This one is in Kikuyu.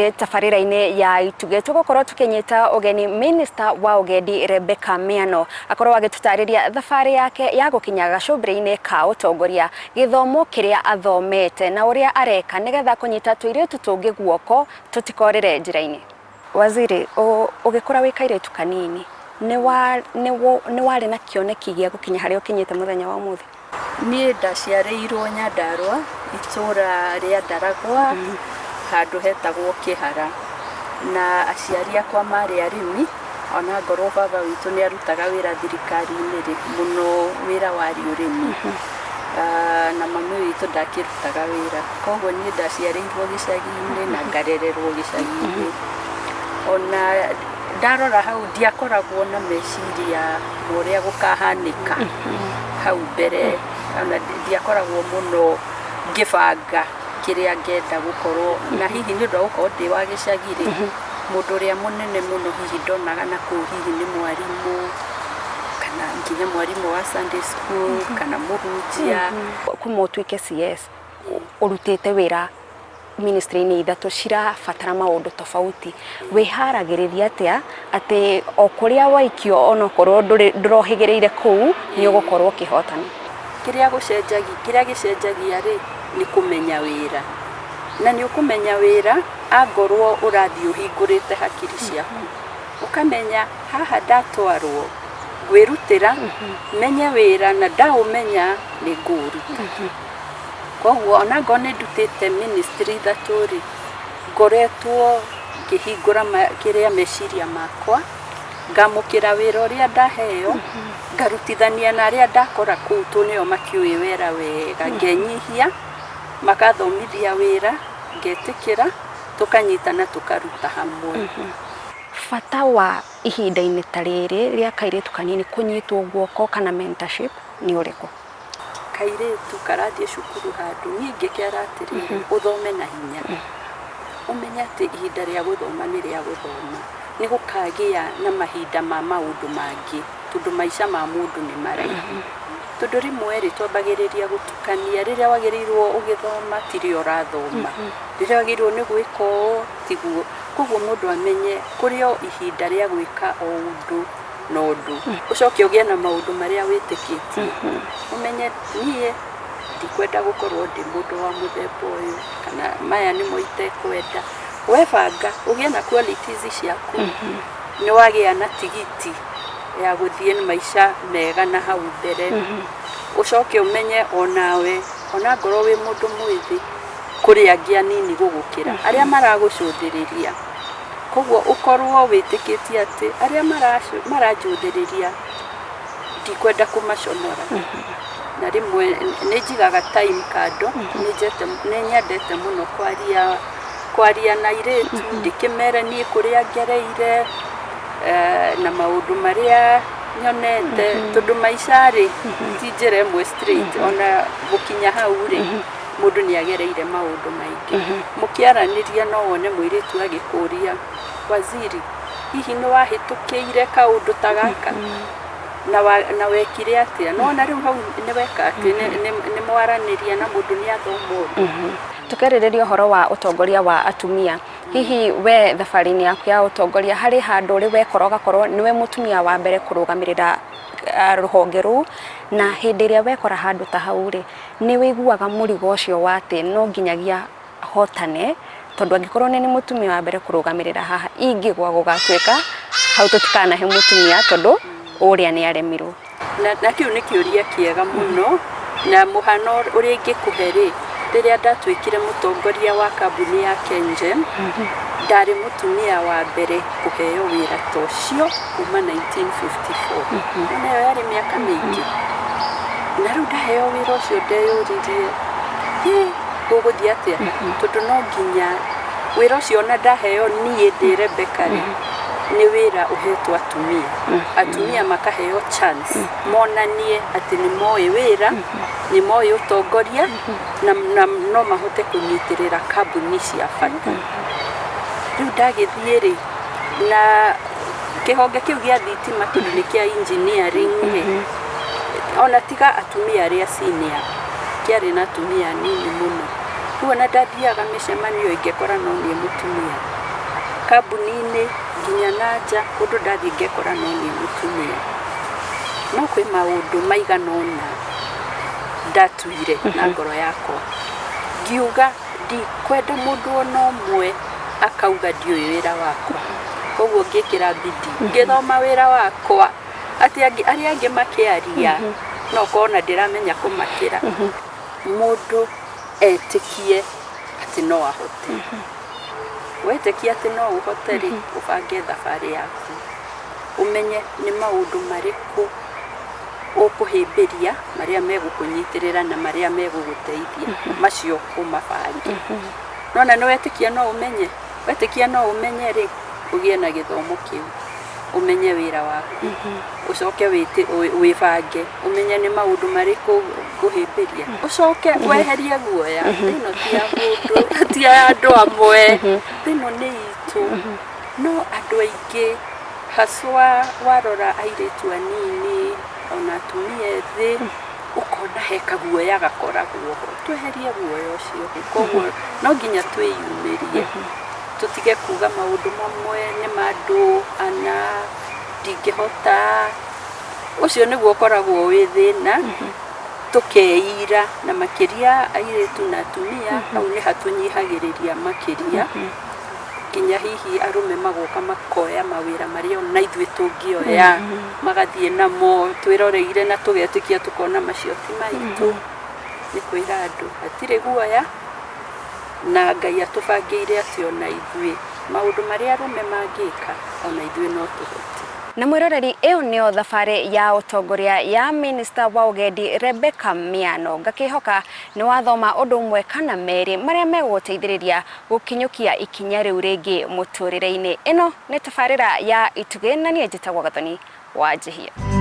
Umuthi tabarira-ini ya ituge tugukorwo tukinyita ugeni Minister wa ugendi Rebecca Miano akorwo agitutariria thabari yake ya gukinya gacumbiri-ini ka utongoria githomo kiria athomete na uria areka nigetha kunyita tuiritu tungi guoko tutikorere njira-ini. Waziri, ugikora wikairitu kanini ni wari na kioneki gia gukinya haria ukinyite muthenya wa umuthi? Ni ndaciareirwo Nyandarua itura ria Ndaragwa handu hetagwo Kihara, na aciari akwa mari arimi ona ngorwo baba witu ni arutaga wira thirikari-ini muno wira wari urimi na mami witu ndakirutaga wira, koguo ni ndaciareirwo gicagi-ini na ngarererwo gicagi-ini. Ona ndarora hau ndiakoragwo na meciria uria gukahanika hau mbere, ona ndiakoragwo muno ngibanga kiria ngenda gukorwo, na hihi ni ndo gukorwo ndi wa gicagi-ri mundu uria munene muno hihi ndonaga na kuu hihi ni mwarimu kana nginya mwarimu wa Sunday school kana muhunjia. Kuma utuike CS urutite wira ministry-ini ithatu cirabatara maundu tofauti, wiharagiriria atia ati o kuria waikio ona korwo ndurohigireire kuu ni ugukorwo ukihotana? Kiria gicenjagia ri ni kumenya wira, na ni ukumenya wira angorwo urathi uhingurite hakiri ciaku ukamenya haha ndatwarwo gwirutira menye wira na ndaumenya ni nguruta. Koguo ona ngone ndutite ministry thaturi ngoretwo ngihingura kiria meciria makwa ngamukira wira uria ndaheo ngarutithania na aria ndakora kuu tunio makiui wira wega ngenyihia makathomithia wira ngetikira tukanyitana tukaruta hamwe. Fata wa ihinda-ini ta riri ria kairitu kanini kunyitwo guoko kana mentorship ni uriku? Kairitu karathie cukuru handu ningi kiara atiriri uthome na hinya, umenya ati ihinda ria guthoma ni ria guthoma, ni gukagia na mahinda ma maundu mangi tundu maica ma mundu ni maraihu. Tundu rimwe ri twambagiriria gutukania riria wagirirwo ugithoma tirio urathoma, riria wagirirwo ni gwika tiguo. Koguo mundu amenye kurio ihinda ria gwika o undu no undu ucoke ugie na maundu maria witikitie, umenye nie ndikwenda gukorwo ndi mundu wa muthemba uyu kana maya ni moite kwenda. Webanga ugie na qualities ciaku ni wagia na tigiti ya guthie ni maica mega na hau mbere. Ucoke umenye onawe ona ngorwo wi mundu mwithi kuri angi anini gugukira aria maragucundiriria, koguo ukorwo witikitie ati aria marajundiriria ndikwenda kumaconora. Na rimwe ni njigaga time kando, ni nyendete muno kwaria na iretu ndikimere ni kuria ngereire na maundu maria nyonete tundu maica ri ti njira imwe straight, ona gukinya hau ri mundu ni agereire maundu maingi. Mukiaraniria no wone muiritu agikuria, waziri hihi ni wahitukiire kaundu ta gaka na wekire atia? Nona riu hau ni weka ati ni mwaraniria na mundu ni athomo. Tukerireria uhoro wa utongoria wa atumia, hihi we thabari-ini yaku ya utongoria hari handu ri wekora gakorwo niwe mutumia wa mbere kurugamirira ruhonge ru, na hindi iria wekora handu ta hau ri ni wiguaga murigo ucio wa ati no nginyagia hotane tondu angikorwo ni mutumia wa mbere kurugamirira haha ingigwa gugatuika hau tutikanahe mutumia tondu uria ni aremirwo? Na kiu ni kiuria kiega muno, na muhano uria ingikuhe ri riria ndatwikire mutongoria wa kambuni ya KenGen ndari mutumia wa mbere kuheo wira ta ucio kuma 1954. Nayo yari miaka mingi, na riu ndaheo wira ucio ndeyuririe guguthie atia tondu no nginya wira ucio na ndaheo nie ndi Rebecca ri ni wira uhetwo atumia makaheo chance monanie ati ni moi wira ni moi utongoria na no mahote kunyitirira kambuni cia bata. Riu ndagithie ri na kihonge kiu gia thitima tondu ni kia engineering ona tiga atumia aria senior kiari na atumia nini muno, Kuona ndathiaga mĩcemanio ingĩkora no niĩ mũtumia, kambuni-inĩ nginya na nja kũndũ ndathiĩ ngekora no niĩ mũtumia. No kwĩ maũndũ maigana ũna ndatuire na ngoro yakwa, ngiuga ndikwenda mũndũ ona ũmwe akauga ndiũĩ wĩra wakwa, koguo ngĩkĩra bidii ngĩthoma wĩra wakwa, atĩ arĩa angĩ makĩaria no kona ndĩramenya kũmakĩra. Mũndũ etĩkie atĩ no ahote, wetĩkia atĩ no ũhote rĩ, ũbange thabarĩ yaku, ũmenye nĩ maũndũ marĩkũ ũkũhĩmbĩria marĩa megũkũnyitĩrĩra na marĩa megũgũteithia, macio ũmabange. Nona nĩ wetĩkia no ũmenye, wetĩkia no ũmenye rĩ, ũgĩe na gĩthomo kĩu, ũmenye wĩra waku, ũcoke wĩbange, ũmenye nĩ maũndũ marĩkũ ngũhĩmbĩria, ũcoke weherie guoya. Ĩno ti ya mũndũ, ti ya andũ amwe, ĩno nĩ itũ. No andũ aingĩ haswa warora airĩtu anini ona atumia ethĩ, ũkona he kaguoya gakoragwo ho. Tweherie guoya ũcio, koguo no nginya twĩyumĩrie, tũtige kuga maũndũ mamwe nĩ mandũ ana ndingĩhota. Ũcio nĩguo ũkoragwo wĩ thĩna, tũkeira na makĩria airĩtu na atumia, hau nĩ hatũnyihagĩrĩria makĩria, nginya hihi arũme magoka makoya mawĩra marĩa ona ithuĩ tũngĩoya, magathiĩ namo twĩroreire na tũgetĩkia tũkona macio ti maitũ. Nĩ kwĩra andũ hatirĩ guoya, na Ngai atũbangĩire atĩ ona ithuĩ maũndũ marĩa arũme mangĩka ona ithuĩ no tũhote. Na mwĩroreri, ĩyo nĩyo thabarĩ ya ũtongoria ya Minister wa ũgendi Rebecca Miano. Ngakĩhoka nĩ wathoma ũndũ ũmwe kana merĩ marĩa megũgũteithĩrĩria gũkinyũkia ikinya rĩu rĩngĩ mũtũrĩre-inĩ. Ĩno nĩ tabarĩra ya Itugĩ na niĩ njĩtagwo Gathoni wa Njihia.